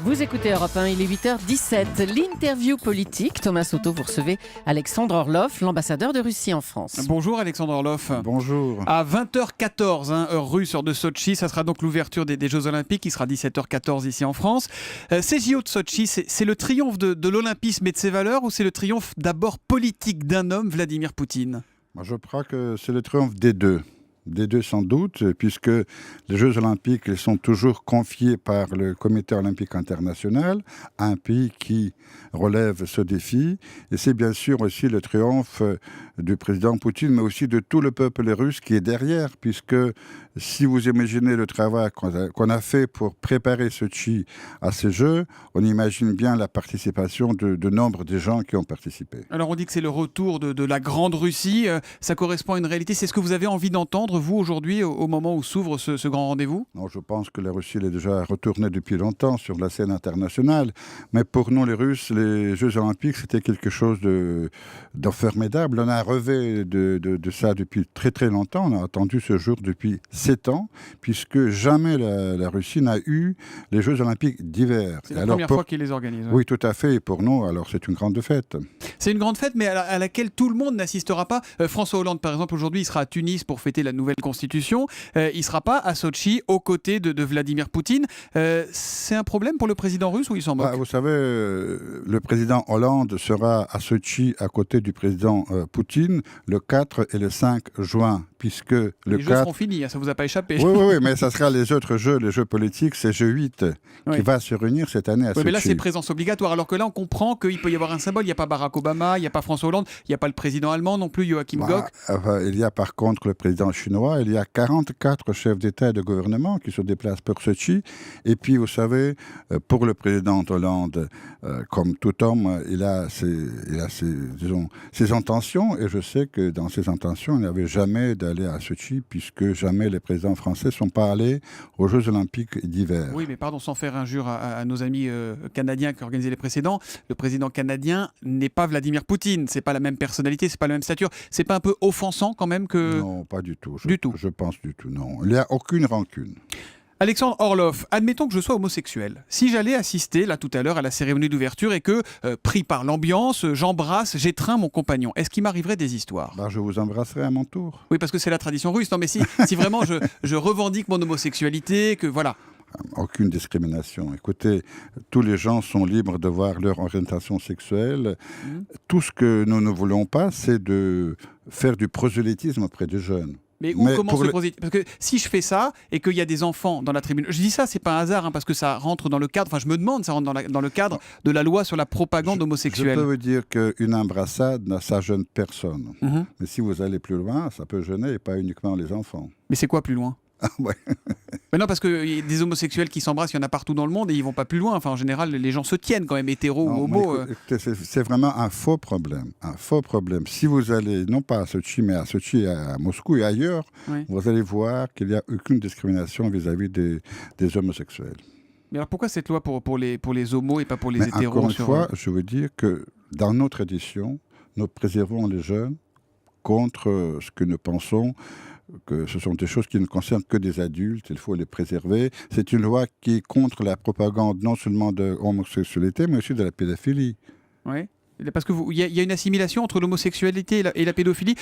Vous écoutez Europe 1, il est 8h17. L'interview politique. Thomas Soto, vous recevez Alexandre Orlov, l'ambassadeur de Russie en France. Bonjour Alexandre Orlov. Bonjour. À 20h14, heure russe, heure de Sotchi, ça sera donc l'ouverture des Jeux Olympiques, qui sera 17h14 ici en France. Ces JO de Sotchi, c'est le triomphe de l'olympisme et de ses valeurs, ou c'est le triomphe d'abord politique d'un homme, Vladimir Poutine? Moi, je crois que c'est le triomphe des deux. Des deux sans doute, puisque les Jeux Olympiques ils sont toujours confiés par le Comité Olympique International à un pays qui relève ce défi. Et c'est bien sûr aussi le triomphe du président Poutine, mais aussi de tout le peuple russe qui est derrière, puisque si vous imaginez le travail qu'on a fait pour préparer Sotchi à ces Jeux, on imagine bien la participation de nombre de gens qui ont participé. Alors on dit que c'est le retour de la grande Russie, ça correspond à une réalité. C'est ce que vous avez envie d'entendre, vous, aujourd'hui, au moment où s'ouvre ce grand rendez-vous? Non, je pense que la Russie est déjà retournée depuis longtemps sur la scène internationale. Mais pour nous, les Russes, les Jeux Olympiques, c'était quelque chose de formidable. On a rêvé de ça depuis très très longtemps. On a attendu ce jour depuis 7 ans, puisque jamais la Russie n'a eu les Jeux Olympiques d'hiver. C'est la première fois qu'ils les organisent. Oui, tout à fait. Et pour nous, alors c'est une grande fête. C'est une grande fête, mais à laquelle tout le monde n'assistera pas. François Hollande, par exemple, aujourd'hui, il sera à Tunis pour fêter la nouvelle constitution. Il ne sera pas à Sotchi aux côtés de Vladimir Poutine. C'est un problème pour le président russe ou il s'en moque? Vous savez, le président Hollande sera à Sotchi à côté du président Poutine le 4 et le 5 juin. Puisque les Jeux seront finis, ça ne vous a pas échappé. Oui, mais ça sera les autres Jeux, les Jeux politiques, c'est G8 qui va se réunir cette année à Sotchi. Mais là, c'est présence obligatoire, alors que là, on comprend qu'il peut y avoir un symbole. Il n'y a pas Barack Obama, il n'y a pas François Hollande, il n'y a pas le président allemand non plus, Joachim Gauck. Il y a par contre le président chinois, il y a 44 chefs d'État et de gouvernement qui se déplacent pour Sotchi. Et puis, vous savez, pour le président Hollande, comme tout homme, il a ses intentions, et je sais que dans ses intentions, il n'y avait jamais d'aller à Sotchi, puisque jamais les présidents français ne sont pas allés aux Jeux Olympiques d'hiver. Oui, mais pardon, sans faire injure à nos amis canadiens qui ont organisé les précédents, le président canadien n'est pas Vladimir Poutine, c'est pas la même personnalité, c'est pas la même stature. C'est pas un peu offensant quand même que... Non, pas du tout. Du tout. Je pense du tout, non. Il n'y a aucune rancune. Alexandre Orlov, admettons que je sois homosexuel. Si j'allais assister, là tout à l'heure, à la cérémonie d'ouverture et que, pris par l'ambiance, j'embrasse, j'étreins mon compagnon, est-ce qu'il m'arriverait des histoires? Je vous embrasserai à mon tour. Oui, parce que c'est la tradition russe. Non, mais si vraiment je revendique mon homosexualité, que voilà. Aucune discrimination. Écoutez, tous les gens sont libres de voir leur orientation sexuelle. Tout ce que nous ne voulons pas, c'est de faire du prosélytisme auprès des jeunes. Mais où commence le prosélytisme? Parce que si je fais ça et qu'il y a des enfants dans la tribune, je dis ça, c'est pas un hasard, parce que ça rentre dans le cadre, enfin je me demande, ça rentre dans le cadre de la loi sur la propagande homosexuelle. Je peux vous dire qu'une embrassade, ça gêne personne. Mais si vous allez plus loin, ça peut gêner, et pas uniquement les enfants. Mais c'est quoi plus loin? Ouais. Mais non, parce qu'il y a des homosexuels qui s'embrassent, il y en a partout dans le monde et ils vont pas plus loin. Enfin, en général, les gens se tiennent quand même, hétéros ou homo. C'est vraiment un faux problème. Un faux problème. Si vous allez, non pas à Sotchi, mais à Sotchi, à Moscou et ailleurs, vous allez voir qu'il n'y a aucune discrimination vis-à-vis des homosexuels. Mais alors pourquoi cette loi pour les homos et pas pour les hétéros? Encore une fois, je veux dire que dans nos traditions, nous préservons les jeunes contre ce que nous pensons que ce sont des choses qui ne concernent que des adultes, il faut les préserver. C'est une loi qui est contre la propagande non seulement de l'homosexualité, mais aussi de la pédophilie. Oui. Parce qu'il y a une assimilation entre l'homosexualité et la pédophilie.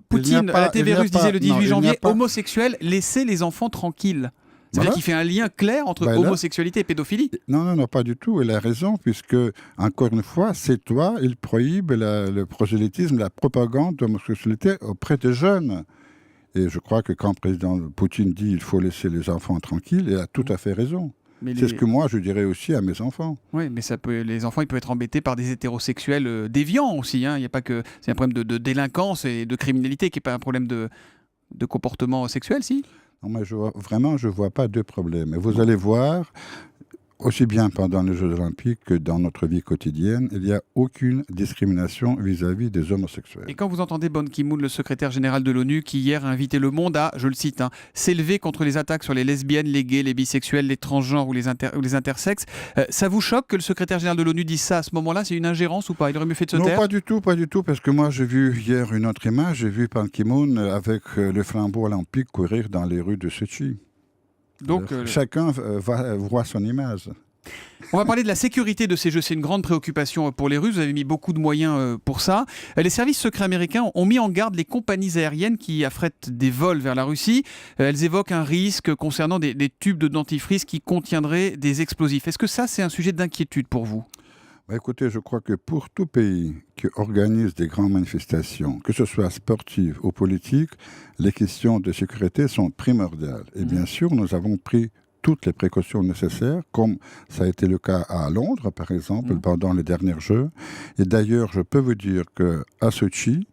Poutine, à la TV russe, disait le 18 janvier, homosexuel, laissez les enfants tranquilles. C'est-à-dire qu'il fait un lien clair entre homosexualité et pédophilie. Non, pas du tout. Il a raison, puisque, encore une fois, cette loi, il prohibe le prosélytisme, la propagande de l'homosexualité auprès des jeunes. Et je crois que quand le président Poutine dit qu'il faut laisser les enfants tranquilles, il a tout à fait raison. C'est ce que moi, je dirais aussi à mes enfants. Oui, mais les enfants, ils peuvent être embêtés par des hétérosexuels déviants aussi. Il y a pas que c'est un problème de délinquance et de criminalité qui n'est pas un problème de comportement sexuel, si? Non, mais je ne vois pas de problème. Et vous allez voir, aussi bien pendant les Jeux Olympiques que dans notre vie quotidienne, il n'y a aucune discrimination vis-à-vis des homosexuels. Et quand vous entendez Ban Ki-moon, le secrétaire général de l'ONU, qui hier a invité le monde à, je le cite, s'élever contre les attaques sur les lesbiennes, les gays, les bisexuels, les transgenres ou les intersexes, ça vous choque que le secrétaire général de l'ONU dise ça à ce moment-là? C'est une ingérence ou pas? Il aurait mieux fait de se taire? Non, pas du tout, parce que moi j'ai vu hier une autre image, j'ai vu Ban Ki-moon avec le flambeau olympique courir dans les rues de Sotchi. Donc, chacun voit son image. On va parler de la sécurité de ces Jeux. C'est une grande préoccupation pour les Russes. Vous avez mis beaucoup de moyens pour ça. Les services secrets américains ont mis en garde les compagnies aériennes qui affrètent des vols vers la Russie. Elles évoquent un risque concernant des tubes de dentifrice qui contiendraient des explosifs. Est-ce que ça, c'est un sujet d'inquiétude pour vous ? Écoutez, je crois que pour tout pays qui organise des grandes manifestations, que ce soit sportives ou politiques, les questions de sécurité sont primordiales. Et bien sûr, nous avons pris toutes les précautions nécessaires, comme ça a été le cas à Londres, par exemple, pendant les derniers Jeux. Et d'ailleurs, je peux vous dire qu'à Sochi,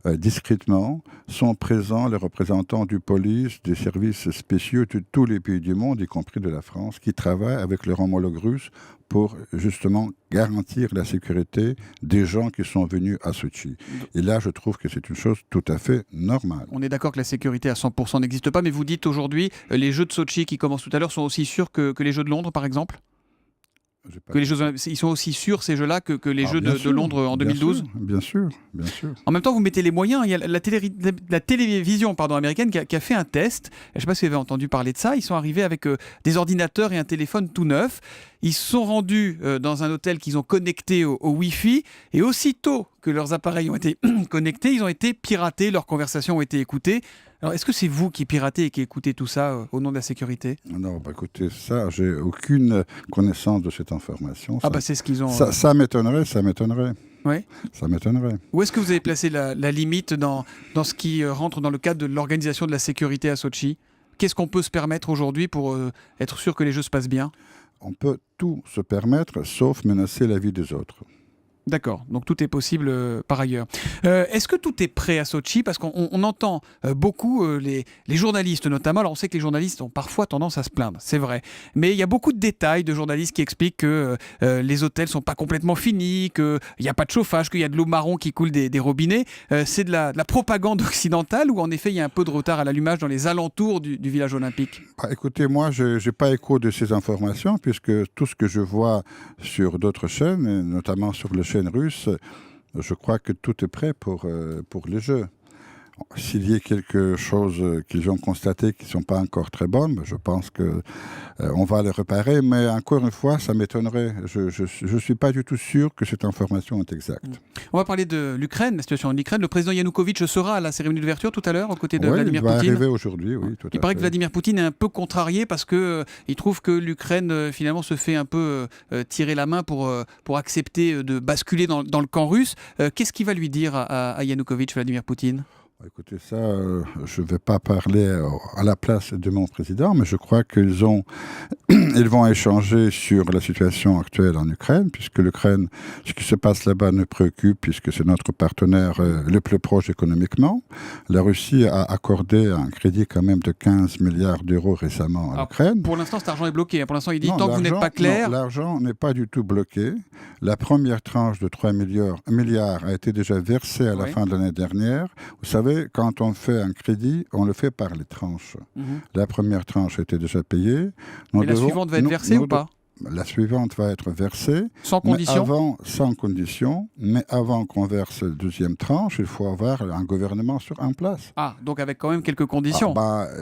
discrètement, sont présents les représentants du police, des services spéciaux de tous les pays du monde, y compris de la France, qui travaillent avec leurs homologues russes pour justement garantir la sécurité des gens qui sont venus à Sochi. Et là, je trouve que c'est une chose tout à fait normale. On est d'accord que la sécurité à 100% n'existe pas, mais vous dites aujourd'hui, les Jeux de Sochi qui commencent tout à l'heure sont aussi sûrs que les Jeux de Londres, par exemple ? Que les Jeux, ils sont aussi sûrs, ces Jeux-là, que les Jeux de Londres en 2012 ? Bien sûr, bien sûr. En même temps, vous mettez les moyens. Il y a la télévision américaine qui a fait un test. Je ne sais pas si vous avez entendu parler de ça. Ils sont arrivés avec des ordinateurs et un téléphone tout neuf. Ils se sont rendus dans un hôtel qu'ils ont connecté au Wi-Fi. Et aussitôt que leurs appareils ont été connectés, ils ont été piratés. Leurs conversations ont été écoutées. Alors, est-ce que c'est vous qui piratez et qui écoutez tout ça au nom de la sécurité ? Non, écoutez, ça, j'ai aucune connaissance de cette information. C'est ce qu'ils ont... Ça m'étonnerait. Oui. Ça m'étonnerait. Où est-ce que vous avez placé la limite dans ce qui rentre dans le cadre de l'organisation de la sécurité à Sochi ? Qu'est-ce qu'on peut se permettre aujourd'hui pour être sûr que les Jeux se passent bien ? On peut tout se permettre, sauf menacer la vie des autres. D'accord, donc tout est possible par ailleurs. Est-ce que tout est prêt à Sochi ? Parce qu'on entend beaucoup les journalistes notamment. Alors on sait que les journalistes ont parfois tendance à se plaindre, c'est vrai. Mais il y a beaucoup de détails de journalistes qui expliquent que les hôtels ne sont pas complètement finis, qu'il n'y a pas de chauffage, qu'il y a de l'eau marron qui coule des robinets. C'est de la propagande occidentale ou en effet il y a un peu de retard à l'allumage dans les alentours du village olympique ? Écoutez, moi je n'ai pas écho de ces informations puisque tout ce que je vois sur d'autres chaînes, notamment sur le chaîne russe, je crois que tout est prêt pour les Jeux. S'il y a quelque chose qu'ils ont constaté qui ne sont pas encore très bonnes, je pense qu'on va les réparer. Mais encore une fois, ça m'étonnerait. Je ne suis pas du tout sûr que cette information est exacte. On va parler de l'Ukraine, la situation en Ukraine. Le président Yanukovych sera à la cérémonie d'ouverture tout à l'heure, aux côtés de Vladimir Poutine. Il va arriver aujourd'hui, oui. Il paraît que Vladimir Poutine est un peu contrarié parce qu'il trouve que l'Ukraine, finalement, se fait un peu tirer la main pour accepter de basculer dans le camp russe. Qu'est-ce qu'il va lui dire à Yanukovych, Vladimir Poutine ? Écoutez, ça, je ne vais pas parler à la place de mon président, mais je crois qu'ils vont échanger sur la situation actuelle en Ukraine, puisque l'Ukraine, ce qui se passe là-bas nous préoccupe, puisque c'est notre partenaire le plus proche économiquement. La Russie a accordé un crédit quand même de 15 milliards d'euros récemment à l'Ukraine. Pour l'instant, cet argent est bloqué. Pour l'instant, il dit, tant que vous n'êtes pas clair... Non, l'argent n'est pas du tout bloqué. La première tranche de 3 milliards a été déjà versée à la fin de l'année dernière. Vous savez, quand on fait un crédit, on le fait par les tranches. La première tranche a été déjà payée. Et la suivante va être versée ou pas ? La suivante va être versée. Sans condition ? Sans condition. Mais avant qu'on verse la deuxième tranche, il faut avoir un gouvernement en place. Ah, donc avec quand même quelques conditions.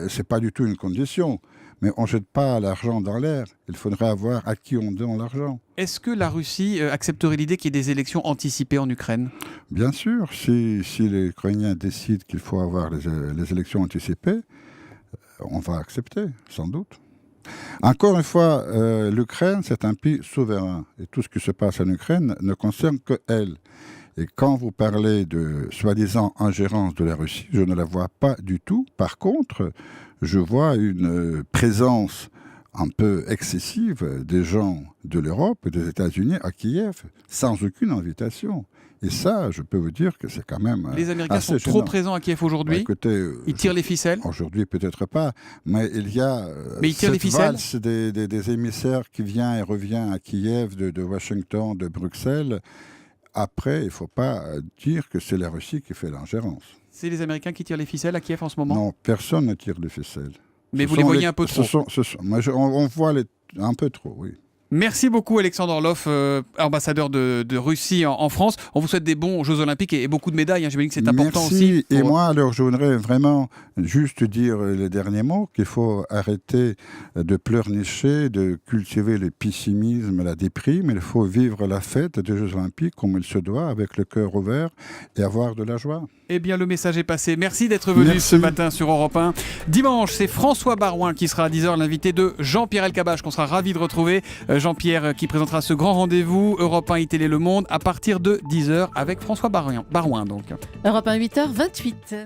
C'est pas du tout une condition. Mais on ne jette pas l'argent dans l'air. Il faudrait avoir à qui on donne l'argent. Est-ce que la Russie accepterait l'idée qu'il y ait des élections anticipées en Ukraine ? Bien sûr. Si les Ukrainiens décident qu'il faut avoir les élections anticipées, on va accepter, sans doute. Encore une fois, l'Ukraine, c'est un pays souverain. Et tout ce qui se passe en Ukraine ne concerne qu'elle. Et quand vous parlez de soi-disant ingérence de la Russie, je ne la vois pas du tout. Par contre, je vois une présence un peu excessive des gens de l'Europe et des États-Unis à Kiev, sans aucune invitation. Et ça, je peux vous dire que c'est quand même Les Américains sont assez trop gênant. présents à Kiev aujourd'hui. Écoutez, Ils tirent les ficelles. Aujourd'hui, peut-être pas, mais il y a Mais ils tirent les cette ficelles. valse des émissaires qui vient et revient à Kiev, de Washington, de Bruxelles. Après, il ne faut pas dire que c'est la Russie qui fait l'ingérence. C'est les Américains qui tirent les ficelles à Kiev en ce moment ? Non, personne ne tire les ficelles. Mais vous les voyez un peu trop. On voit un peu trop, oui. Merci beaucoup Alexandre Orlov, ambassadeur de Russie en France. On vous souhaite des bons Jeux Olympiques et beaucoup de médailles. J'imagine que c'est important aussi. Et moi, alors, je voudrais vraiment juste dire les derniers mots, qu'il faut arrêter de pleurnicher, de cultiver le pessimisme, la déprime. Il faut vivre la fête des Jeux Olympiques comme il se doit, avec le cœur ouvert et avoir de la joie. Eh bien, le message est passé. Merci d'être venu ce matin sur Europe 1. Dimanche, c'est François Baroin qui sera à 10h, l'invité de Jean-Pierre Elkabbach, qu'on sera ravi de retrouver. Jean-Pierre qui présentera ce grand rendez-vous Europe 1 iTélé Le Monde à partir de 10h avec François Baroin. Donc. Europe 1, 8h28.